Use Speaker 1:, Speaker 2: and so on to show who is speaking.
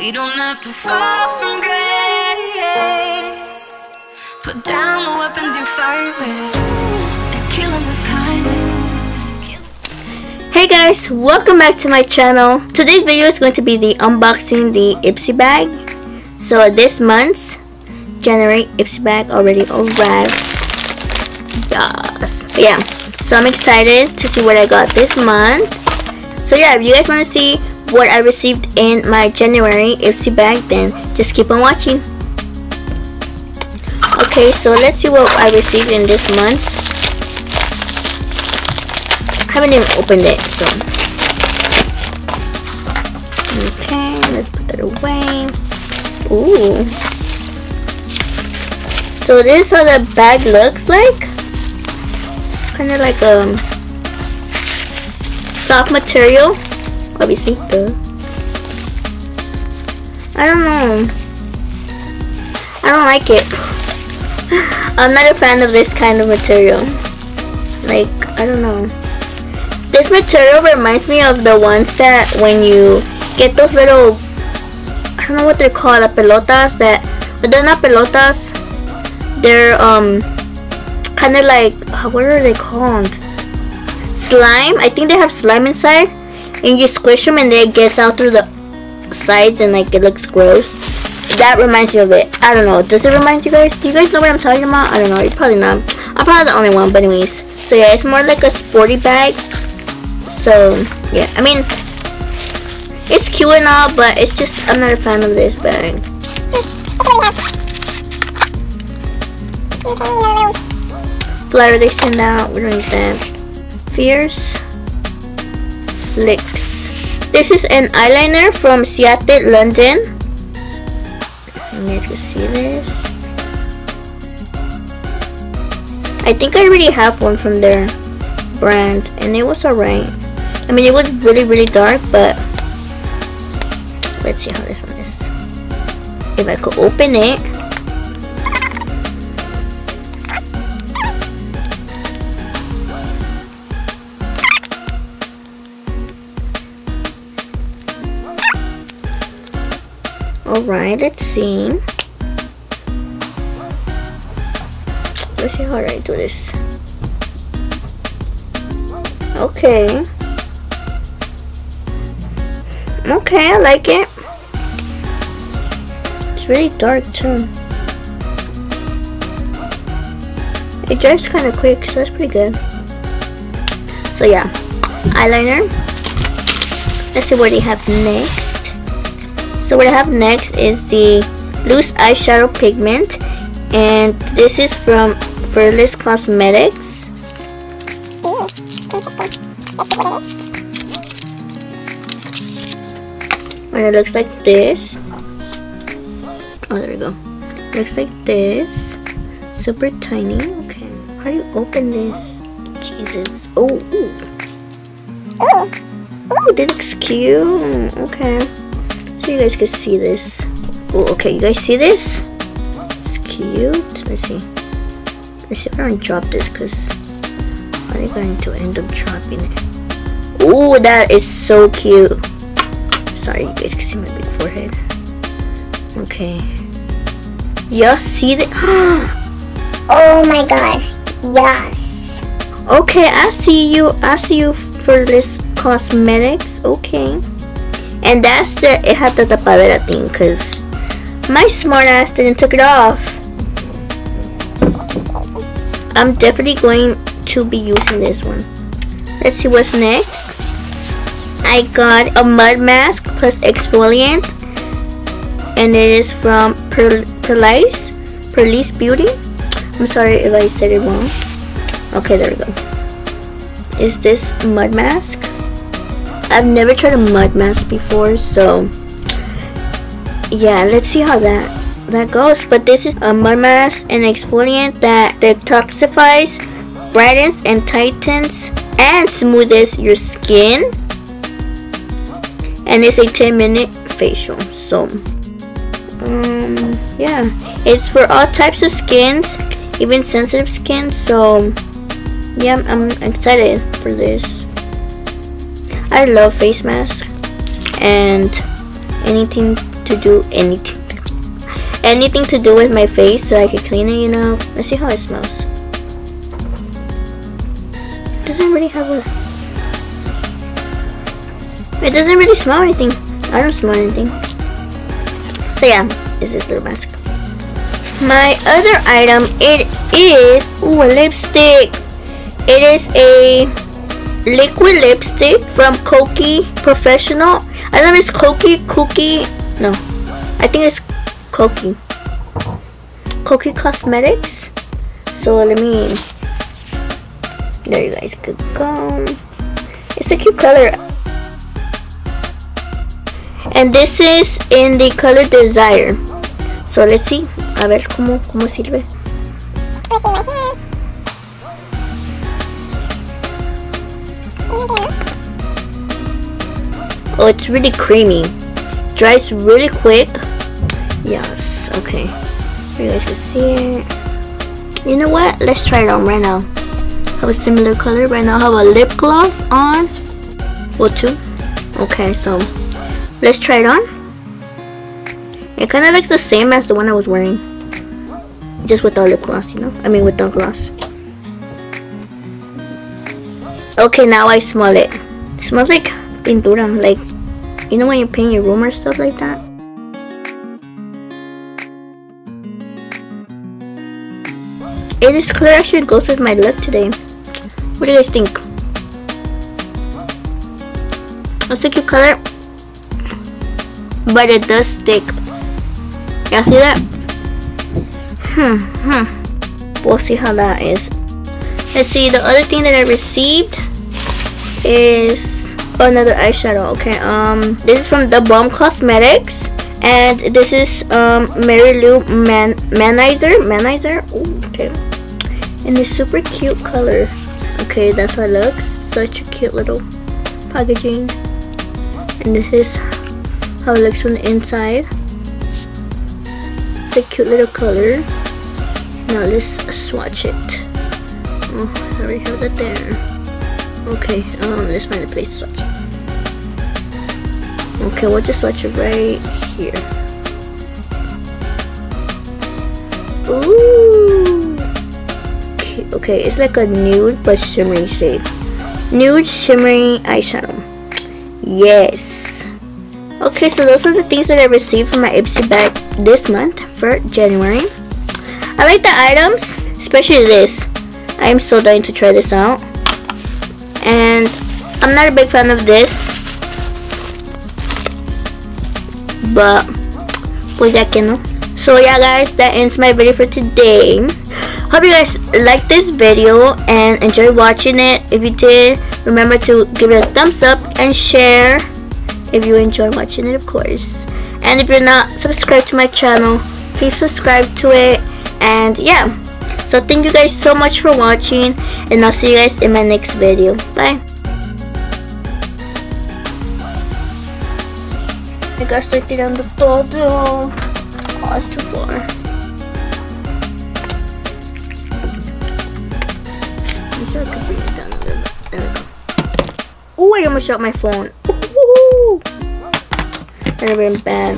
Speaker 1: We don't have to fall from grace. Put down the weapons you fight with and kill them with kindness.
Speaker 2: Hey guys, welcome back to my channel. Today's video is going to be the unboxing the Ipsy bag. So this month's January Ipsy bag already arrived. Yes. But yeah, so I'm excited to see what I got this month. So yeah, if you guys want to see what I received in my January Ipsy bag, then just keep on watching. Okay, so let's see what I received in this month's. I haven't even opened it, so okay, let's put that away. Ooh, so this is how the bag looks like. Kind of like a soft material, obviously. I don't know, I don't like it. I'm not a fan of this kind of material. Like, I don't know. This material reminds me of the ones that when you get those little, I don't know what they're called, the pelotas that, but they're not pelotas. They're kind of like, what are they called? Slime. I think they have slime inside, and you squish them and then it gets out through the sides and like it looks gross. That reminds me of it. I don't know. Does it remind you guys? Do you guys know what I'm talking about? I don't know. You're probably not. I'm probably the only one, but anyways. So yeah, it's more like a sporty bag. So yeah, I mean, it's cute and all, but it's just, I'm not a fan of this bag. Flyer they send out, we don't need that. Fierce Flicks. This is an eyeliner from Seattle, London. You guys can see this. I think I already have one from their brand, and it was alright. I mean, it was really dark, but let's see how this one is. If I could open it. Alright, let's see. Let's see how I do this. Okay. Okay, I like it. It's really dark too. It dries kind of quick, so that's pretty good. So yeah, eyeliner. Let's see what they have next. So what I have next is the loose eyeshadow pigment, and this is from Fearless Cosmetics. And it looks like this. Oh, there we go. Looks like this. Super tiny. Okay. How do you open this? Jesus. Oh. Ooh. Oh. Oh, this looks cute. Okay. So you guys can see this. Oh, okay. You guys see this? It's cute. Let's see. Let's see if I don't drop this, because I'm going to end up dropping it. Oh, that is so cute. Sorry, you guys can see my big forehead. Okay. Y'all see that?
Speaker 3: Oh my god. Yes.
Speaker 2: Okay, I see you. I see you for this cosmetics. Okay. And that's the Ejata Tapadera thing, because my smart ass didn't took it off. I'm definitely going to be using this one. Let's see what's next. I got a mud mask plus exfoliant, and it is from Perlice Beauty. I'm sorry if I said it wrong. Okay, there we go. Is this mud mask? I've never tried a mud mask before, so yeah, let's see how that goes. But this is a mud mask and exfoliant that detoxifies, brightens, and tightens and smooths your skin. And it's a 10-minute facial. So yeah, it's for all types of skins, even sensitive skin. So yeah, I'm excited for this. I love face masks and anything to do anything to do with my face so I can clean it, you know. Let's see how it smells. It doesn't really have a... It doesn't really smell anything. I don't smell anything. So yeah, it's this little mask. My other item, it is a lipstick. It is a liquid lipstick from Koki Professional. I don't know if it's Koki. No, I think it's Koki Cosmetics. So let me, there you guys could go. It's a cute color, and this is in the color Desire. So let's see, a ver cómo sirve. Oh, it's really creamy. Dries really quick. Yes, okay. You guys can see it. You know what? Let's try it on right now. Have a similar color right now. Have a lip gloss on. Well, two. Okay, so let's try it on. It kind of looks the same as the one I was wearing, just without lip gloss, you know. I mean, without gloss. Okay, now I smell it. It smells like pintura, like, you know when you paint your room or stuff like that. This color actually goes with my look today. What do you guys think? It's a cute color, but it does stick. Y'all see that? We'll see how that is. Let's see, the other thing that I received is another eyeshadow. Okay, this is from The Bomb Cosmetics, and this is Mary Lou Manizer. Ooh, okay, and it's super cute color. Okay, that's how it looks. Such a cute little packaging, and this is how it looks from the inside. It's a cute little color. Now let's swatch it. Oh, I already have that there. Okay, let's find a place to swatch it. Okay, we'll just swatch it right here. Ooh. Okay, it's like a nude but shimmery shade. Nude shimmery eyeshadow. Yes. Okay, so those are the things that I received from my Ipsy bag this month for January. I like the items, especially this. I am so dying to try this out. And I'm not a big fan of this, but pues ya que no. So yeah guys, that ends my video for today. Hope you guys liked this video and enjoyed watching it. If you did, remember to give it a thumbs up and share if you enjoyed watching it, of course. And if you're not subscribed to my channel, please subscribe to it. And yeah, so thank you guys so much for watching, and I'll see you guys in my next video. Bye. Acá estoy tirando todo. Oh, it's too far. So I could bring it down a little bit. There we go. Ooh, I almost shot my phone. Ooh. That would have been bad.